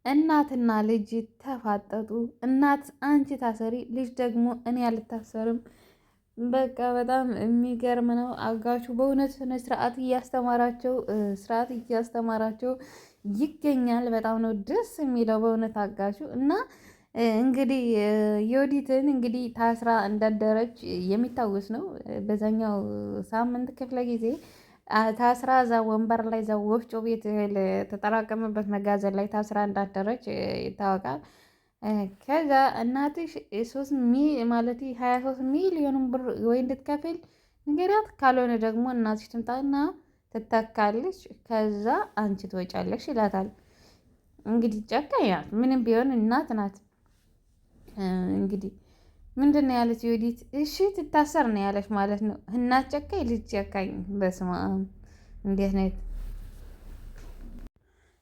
እናትና ልጅ ተፋጠጡ። እናት አንቺ ታሰሪ፣ ልጅ ደግሞ እኔ አልታሰርም። በቃ በጣም የሚገርም ነው። አጋቹ በእውነት ስርዓት እያስተማራቸው ይገኛል። በጣም ነው ደስ የሚለው በእውነት አጋቹ እና እንግዲህ ዮዲትን እንግዲህ ታስራ እንዳደረች የሚታወስ ነው። በዛኛው ሳምንት ክፍለ ጊዜ ታስራ እዛ ወንበር ላይ እዛ ወፍጮ ቤት ተጠራቀመበት መጋዘን ላይ ታስራ እንዳደረች ይታወቃል። ከዛ እናትሽ 23 ሚሊዮን ብር ወይ እንድትከፍል ንገሪያት፣ ካልሆነ ደግሞ እናትሽ ትምጣና ትተካለች፣ ከዛ አንቺ ትወጫለሽ ይላታል። እንግዲህ ጨካኝ ናት፣ ምንም ቢሆን እናት ናት። እንግዲህ ምንድን ነው ያለች ዮዲት? እሺ ትታሰር ነው ያለች ማለት ነው። እናት ጨካኝ፣ ልጅ ጨካኝ። በስመ አብ እንዴት ነው?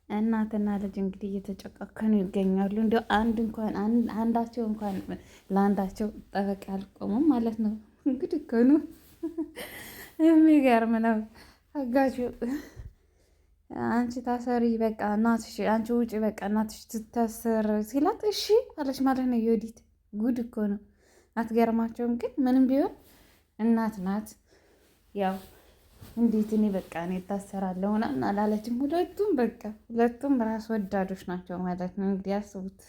እናትና ልጅ እንግዲህ እየተጨቃከኑ ይገኛሉ። እንዲ አንዳቸው እንኳን ለአንዳቸው ጠበቃ አልቆሙም ማለት ነው። እንግዲህ ከኑ የሚገርም ነው። አጋቹ አንቺ ታሰሪ በቃ እናትሽ፣ አንቺ ውጪ በቃ እናትሽ ትታሰር ሲላት እሺ አለች ማለት ነው። ዮዲት ጉድ እኮ ነው። አትገርማቸውም? ግን ምንም ቢሆን እናት ናት። ያው እንዴት እኔ በቃ እኔ እታሰራለሁ ምናምን አላለችም። ሁለቱም ራስ ወዳዶች ናቸው ማለት ነው። እንግዲህ አስቡት።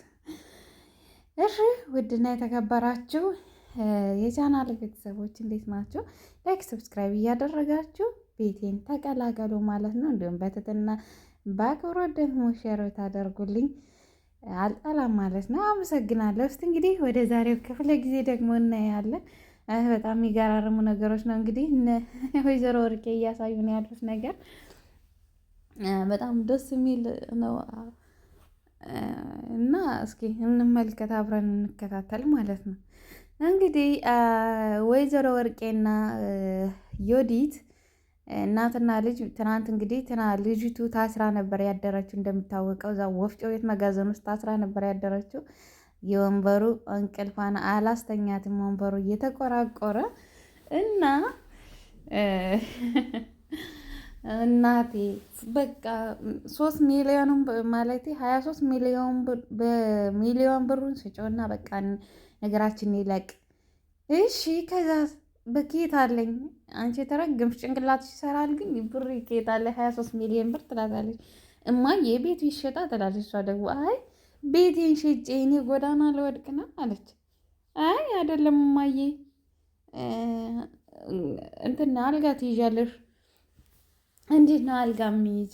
እሺ ውድና የተከበራችሁ የቻናል ቤተሰቦች እንዴት ናቸው? ላይክ ሰብስክራይብ እያደረጋችሁ ቤቴን ተቀላቀሉ ማለት ነው። እንዲሁም በትህትና በአክብሮት ደግሞ ሼር ታደርጉልኝ አልጠላም ማለት ነው። አመሰግናለሁ። እስቲ እንግዲህ ወደ ዛሬው ክፍለ ጊዜ ደግሞ እናያለን። በጣም የሚገራርሙ ነገሮች ነው እንግዲህ ወይዘሮ ወርቄ እያሳዩን ያሉት ነገር በጣም ደስ የሚል ነው እና እስኪ እንመልከት፣ አብረን እንከታተል ማለት ነው። እንግዲህ ወይዘሮ ወርቄና ዮዲት እናትና ልጅ ትናንት እንግዲህ ልጅቱ ታስራ ነበር ያደረችው። እንደሚታወቀው እዛ ወፍጮ ቤት መጋዘን ውስጥ ታስራ ነበር ያደረችው። የወንበሩ እንቅልፏን አላስተኛትም፣ ወንበሩ እየተቆራቆረ እና እናቴ በቃ 3 ሚሊዮን ማለት 23 ሚሊዮን በሚሊዮን ብሩን ስጮና በቃ ነገራችን ይለቅ። እሺ ከዛ በኬት አለኝ አንቺ የተረገምሽ ጭንቅላትሽ ይሰራል፣ ግን ብር ኬት አለ 23 ሚሊዮን ብር ትላታለች። እማዬ ቤቱ ይሸጣ ትላለች። እሷ ደግሞ አይ ቤቴን ሽጬ እኔ ጎዳና ልወድቅ ነው አለች። አይ አይደለም እማዬ እንትና አልጋ ትይዣለሽ። እንዴት ነው አልጋ የሚይዝ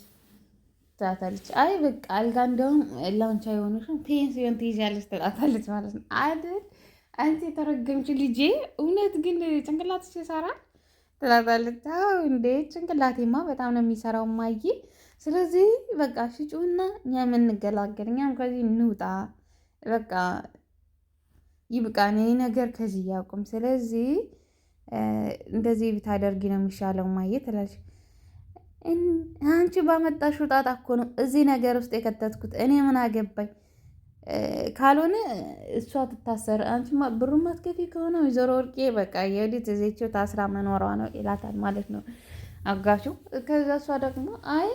ትላታለች። አይ በቃ አልጋ እንደውም ላንቻ የሆነሽን ፔንሲዮን ትይዣለች ትላታለች ማለት ነው አይደል? አንቺ የተረገምች ልጄ፣ እውነት ግን ጭንቅላትሽ ይሰራል ትላታለች። አዎ እንዴ ጭንቅላቴማ በጣም ነው የሚሰራው እማዬ። ስለዚህ በቃ ሽጩና እኛ የምንገላገል፣ እኛም ከዚህ እንውጣ፣ በቃ ይብቃን፣ ይህ ነገር ከዚህ ያቁም። ስለዚህ እንደዚህ ብታደርጊ ነው የሚሻለው እማዬ ትላለች። አንቺ ባመጣሽው ጣጣ እኮ ነው እዚህ ነገር ውስጥ የከተትኩት፣ እኔ ምን አገባኝ? ካልሆነ እሷ ትታሰር፣ አንቺማ ብሩን ማትከፊ ከሆነ ወይዘሮ ወርቄ በቃ የወዲት እዜቸው ታስራ መኖሯ ነው ይላታል ማለት ነው አጋቹ። ከዛ እሷ ደግሞ አይ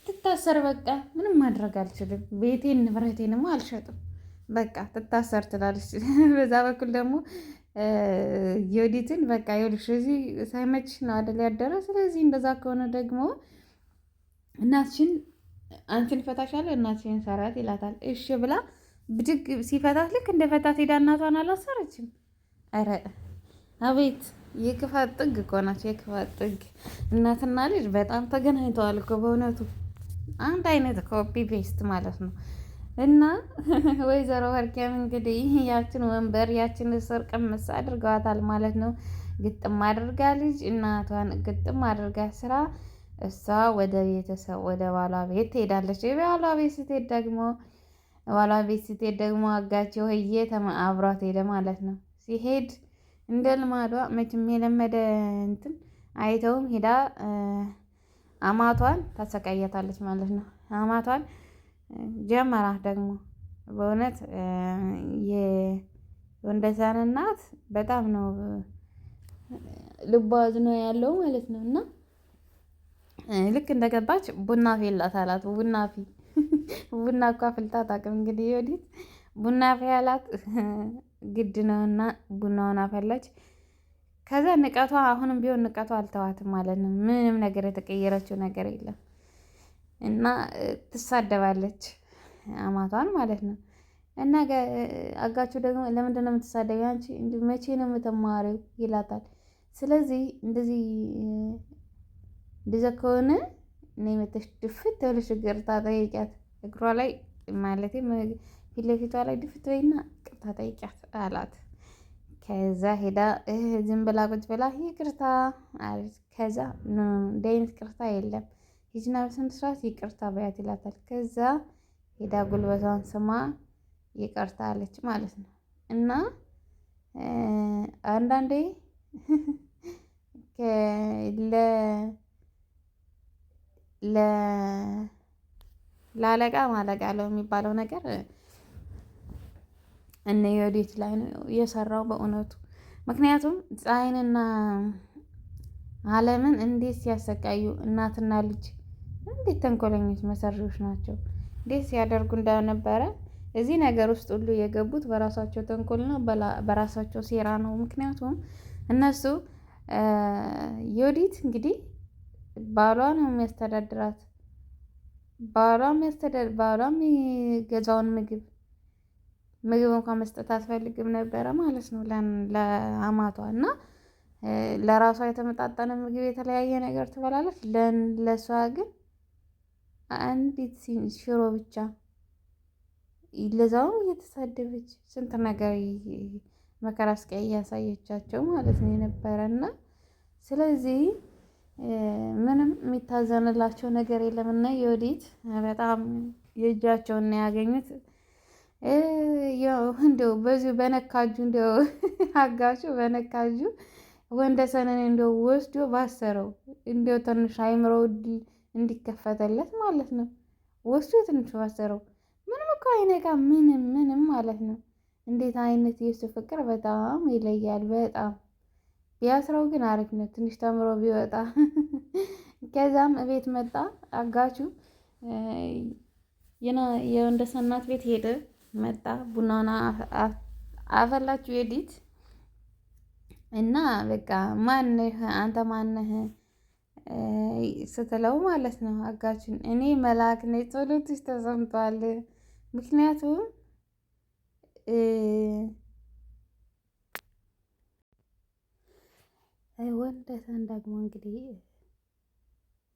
ትታሰር፣ በቃ ምንም ማድረግ አልችልም፣ ቤቴን ንብረቴንማ አልሸጥም፣ በቃ ትታሰር ትላለች። በዛ በኩል ደግሞ የወዲትን በቃ ይኸውልሽ እዚህ ሳይመችሽ ነው አደል ያደረ፣ ስለዚህ እንደዛ ከሆነ ደግሞ እናትሽን አንቺን ፈታሻለሁ፣ እናትሽን ሰራት ይላታል። እሺ ብላ ብድግ ሲፈታት ልክ እንደ ፈታት ሄዳ እናቷን አላሰረችም። ኧረ አቤት የክፋት ጥግ እኮ ናቸው፣ የክፋት ጥግ። እናትና ልጅ በጣም ተገናኝተዋል እኮ በእውነቱ፣ አንድ አይነት ኮፒ ፔስት ማለት ነው። እና ወይዘሮ ወርቄም እንግዲህ ያችን ወንበር ያችን እስር ቅምስ አድርገዋታል ማለት ነው። ግጥም አድርጋ ልጅ እናቷን ግጥም አድርጋ ስራ እሷ ወደ ቤተሰብ ወደ ባሏ ቤት ትሄዳለች። ባሏ ቤት ስትሄድ ደግሞ አጋቸው ሆዬ አብሯት ሄደ ማለት ነው። ሲሄድ እንደ ልማዷ መቼም የለመደ እንትን አይተውም ሄዳ አማቷን ታሰቃያታለች ማለት ነው። አማቷን ጀመራት ደግሞ በእውነት የወንደሰን እናት በጣም ነው ልቧ አዝኖ ያለው ማለት ነው። እና ልክ እንደገባች ቡና ፌላት አላት። ቡና ፊ ቡና እኮ አፍልታ አታውቅም። እንግዲህ ወዲት ቡና ፊያላት ግድ ነውና ቡናውን አፈላች። ከዛ ንቀቷ አሁንም ቢሆን ንቀቷ አልተዋትም ማለት ነው። ምንም ነገር የተቀየረችው ነገር የለም እና ትሳደባለች አማቷን ማለት ነው። እና አጋቹ ደግሞ ለምንድን ነው የምትሳደቢው አንቺ መቼ ነው የምትማሪው ይላታል። ስለዚህ እንደዛ ከሆነ እኔ መተሽ ድፍት ብለሽ ይቅርታ ጠይቂያት እግሯ ላይ ማለቴ ፊት ለፊቷ ላይ ድፍት በይና ይቅርታ ጠይቂያት አላት። ከዛ ሄዳ ዝም ብላ ቁጭ ብላ ይቅርታ አለች። ከዛ እንደ አይነት ይቅርታ የለም ሂጂና በስነ ስርዓት ይቅርታ በያት ይላታል። ከዛ ሄዳ ጉልበቷን ስማ ይቅርታ አለች ማለት ነው። እና አንዳንዴ ለአለቃ ማለቃ አለው የሚባለው ነገር እነ ዮዲት ላይ ነው የሰራው በእውነቱ። ምክንያቱም ፀሐይንና አለምን እንዴት ሲያሰቃዩ እናትና ልጅ እንዴት ተንኮለኞች መሰሪዎች ናቸው። እንዴት ሲያደርጉ እንደነበረ እዚህ ነገር ውስጥ ሁሉ የገቡት በራሳቸው ተንኮልና በራሳቸው ሴራ ነው። ምክንያቱም እነሱ ዮዲት እንግዲህ ባሏ ነው የሚያስተዳድራት። ባሏ የሚገዛውን ምግብ እንኳን መስጠት አትፈልግም ነበረ ማለት ነው ለአማቷ። እና ለራሷ የተመጣጠነ ምግብ የተለያየ ነገር ትበላለች። ለእሷ ግን አንዲት ሽሮ ብቻ ለዛውም እየተሳደበች ስንት ነገር መከራ ስቃይ እያሳየቻቸው ማለት ነው የነበረ እና ስለዚህ ምንም የሚታዘንላቸው ነገር የለም። እና ዮዲት በጣም የእጃቸውን ነው ያገኙት። እንደው በዚሁ በነካጁ እንደው አጋቹ በነካጁ ወንደሰንን እንደው ወስዶ ባሰረው እንደው ትንሽ አይምሮ እንዲከፈተለት ማለት ነው። ወስዶ ትንሽ ባሰረው ምንም እኮ አይነካ ምንም ማለት ነው። እንዴት አይነት የሱ ፍቅር በጣም ይለያል። በጣም ቢያስረው ግን አሪፍ ነው ትንሽ ተምሮ ቢወጣ። ከዛም እቤት መጣ አጋቹ የወንደሰን እናት ቤት ሄደ መጣ። ቡናውን አፈላችሁ ዮዲት እና በቃ ማነህ አንተ ማነህ ስትለው ማለት ነው አጋቹን እኔ መልአክ ነኝ ጸሎትሽ ተሰምቷል። ምክንያቱም ወንደሰን ደግሞ እንግዲህ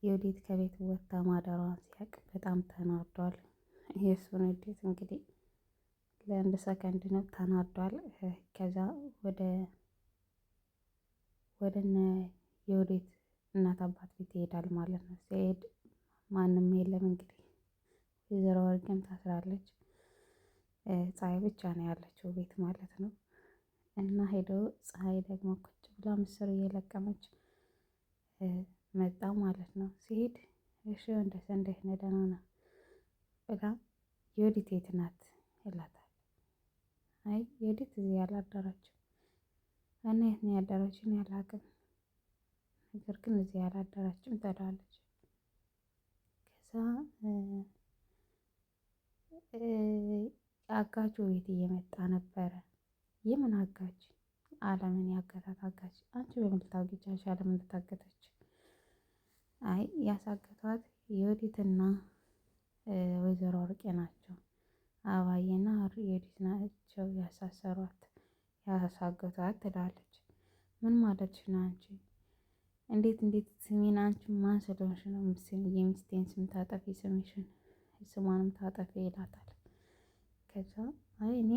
ዮዲት ከቤት ወጥታ ማደሯን ሲያውቅ በጣም ተናዷል። የእሱን ንዴት እንግዲህ ለአንድ ሰከንድ ነው ተናዷል። ከዛ ወደ እነ ዮዲት እናት አባት ቤት ይሄዳል ማለት ነው። ሲሄድ ማንም የለም እንግዲህ ወይዘሮ ወርቅም ታስራለች። ፀሐይ ብቻ ነው ያለችው ቤት ማለት ነው። እና ሄዶ ፀሐይ ደግሞ ቁጭ ብላ ምስር እየለቀመች መጣ ማለት ነው። ሲሄድ እሺ ወንደሰን እንዴት ነህ ደህና ነህ ብላ ዮዲት የት ናት ይላታል። አይ ዮዲት እዚህ ያላደረችው እና የት ነው ያደረችው እኔ አላውቅም፣ ነገር ግን እዚህ ያላደረችም ትላለች። ከዛ አጋቹ ቤት እየመጣ ነበረ። የምን አጋች? አለምን ያገታት አጋች። አንቺ በምን ልታውቂ ቻልሽ አለምን ልታገተች? አይ ያሳገቷት ዮዲትና ወይዘሮ ወርቄ ናቸው። አባዬና ዮዲት ናቸው ያሳሰሯት ያሳገቷት ትላለች። ምን ማለትሽ ነው አንቺ? እንዴት ስሜን አንቺ ማን ስለሆንሽ ነው የሚስቴን ስም ታጠፊ ስሟንም ታጠፊ ይላታል። ከዛ አይ እኔ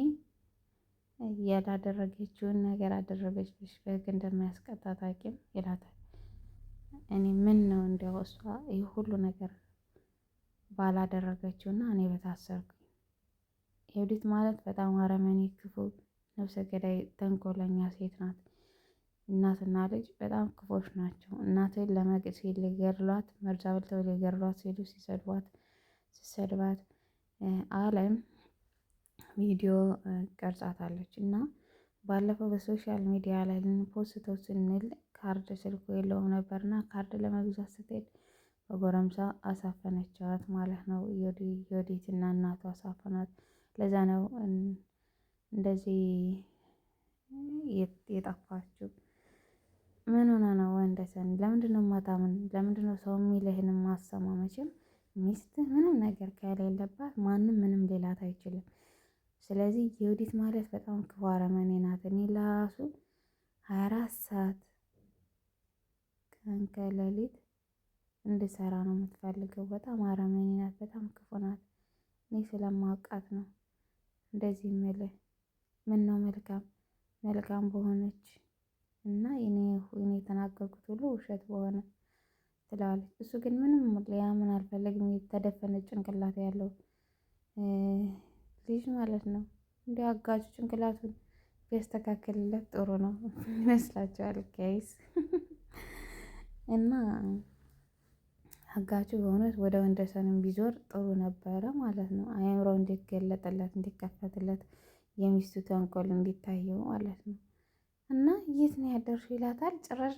ያላደረገችውን ነገር አደረገች ብለሽ በህግ እንደማያስቀጣ ታውቂም ይላታል። እኔ ምን ነው እንዲያው እሷ ይህ ሁሉ ነገር ባላደረገችውና እኔ በታሰርኩኝ። ዮዲት ማለት በጣም አረመኔ፣ ክፉ፣ ነፍሰ ገዳይ፣ ተንኮለኛ ሴት ናት። እናትና ልጅ በጣም ክፎች ናቸው። እናትን ሲል ሊገድሏት መርዛ በልተው ሊገድሏት ሲሉ ሲሰድባት አለም ቪዲዮ ቀርጻታለች። እና ባለፈው በሶሻል ሚዲያ ላይ ልንፖስተው ስንል ካርድ ስልኩ የለውም ነበርና ካርድ ለመግዛት ስትሄድ በጎረምሳ አሳፈነቻት ማለት ነው። ዮዲትና እናቷ አሳፈኗት። ለዛ ነው እንደዚህ የጠፋችው። ምን ሆነ ነው ወንደሰን? ለምንድነው ማታምን? ለምንድነው ሰው የሚልህን ማሰማ? መቼም ሚስትህ ምንም ነገር ከሌለባት ማንም ምንም ሌላት አይችልም። ስለዚህ ዮዲት ማለት በጣም ክፉ አረመኔ ናት። እኔ ለራሱ 24 ሰዓት ቀን ከሌሊት እንድሰራ ነው የምትፈልገው። በጣም አረመኔ ናት። በጣም ክፉ ናት። እኔ ስለማውቃት ነው እንደዚህ የምልህ። ምን ነው መልካም በሆነች እና እኔ የተናገርኩት ሁሉ ውሸት በሆነ ትለዋለች። እሱ ግን ምንም ሊያምን አልፈለግም። የተደፈነ ጭንቅላት ያለው ልጅ ማለት ነው። እንዲ አጋቹ ጭንቅላቱን ቢያስተካክልለት ጥሩ ነው ይመስላችኋል ጋይስ? እና አጋቹ በእውነት ወደ ወንደሰንም ቢዞር ጥሩ ነበረ ማለት ነው። አእምሮ እንዲገለጥለት እንዲከፈትለት የሚስቱ ተንኮል እንዲታየው ማለት ነው። እና የት ነው ያደርሽው ይላታል። ጭራሽ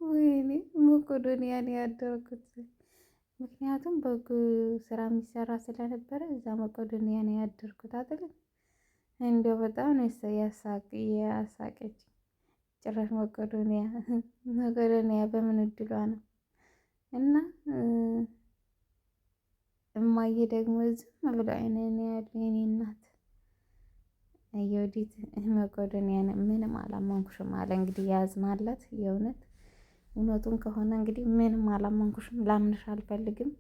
ወይኔ መቄዶንያ ነው ያደርኩት። ምክንያቱም በጎ ስራ የሚሰራ ስለነበረ እዛ መቄዶንያ ነው ያደርኩት አይደል? እንደው በጣም ነው ያሳቀች። ጭራሽ መቄዶንያ በምን እድሏ ነው? እና እማዬ ደግሞ ዝም ብሎ አይኔን ያሉ የኔ እናት ዮዲት መቄዶንያ ምንም አላመንኩሽም አለ። እንግዲህ ያዝናለት የእውነት እውነቱን ከሆነ እንግዲህ ምንም አላመንኩሽም፣ ላምንሽ አልፈልግም።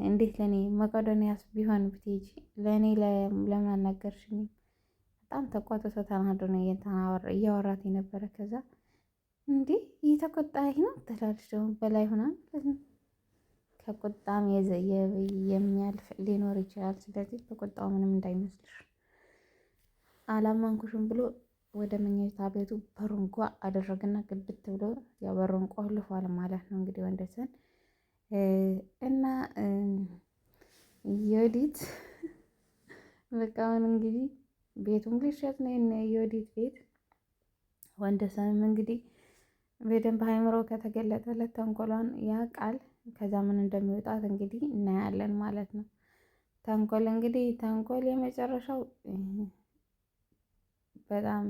እንዴት ለኔ መቄዶንያስ ቢሆን ብትሄጂ ለኔ ለምን አልነገርሽኝም? በጣም ተቆጥቶ ተናዶ ነው እያወራት የነበረ። ከዛ እንዴ እየተቆጣኝ ነው ትላለች ደግሞ በላይ ሆና ማለት ነው። ከቁጣም የሚያልፍ ሊኖር ይችላል። ስለዚህ በቁጣው ምንም እንዳይመስልሽ። አላመንኩሽም ብሎ ወደ መኝታ ቤቱ በሩን ጓ አደረገና ግብት ብሎ ያው በሩን ቆልፏል ማለት ነው። እንግዲህ ወንደሰን እና ዮዲት በቃ አሁን እንግዲህ ቤቱም ሊሸጥ ነው የዮዲት ቤት። ወንደሰንም እንግዲህ በደንብ አእምሮ ከተገለጠለት ተንኮሏን ያውቃል። ከዛ ምን እንደሚወጣት እንግዲህ እናያለን ማለት ነው። ተንኮል የመጨረሻው በጣም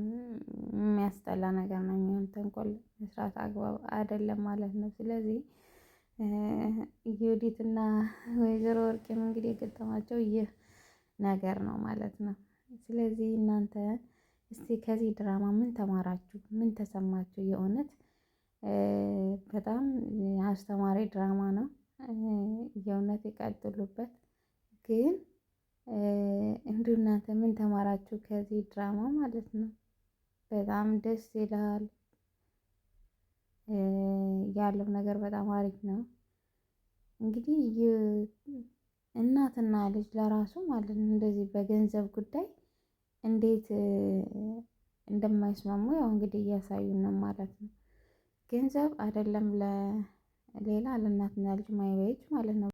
የሚያስጠላ ነገር ነው የሚሆን። ተንኮል መስራት አግባብ አይደለም ማለት ነው። ስለዚህ ዮዲትና ወይዘሮ ወርቄም እንግዲህ የገጠማቸው ይህ ነገር ነው ማለት ነው። ስለዚህ እናንተ እስቲ ከዚህ ድራማ ምን ተማራችሁ? ምን ተሰማችሁ? የእውነት በጣም አስተማሪ ድራማ ነው። የእውነት ይቀጥሉበት። ግን እንዲሁ እናንተ ምን ተማራችሁ ከዚህ ድራማ ማለት ነው? በጣም ደስ ይላል። ያለው ነገር በጣም አሪፍ ነው። እንግዲህ እናትና ልጅ ለራሱ ማለት ነው እንደዚህ በገንዘብ ጉዳይ እንዴት እንደማይስማሙ ያው እንግዲህ እያሳዩን ነው ማለት ነው። ገንዘብ አይደለም ለሌላ ለእናትና ልጅ ማይበጅ ማለት ነው።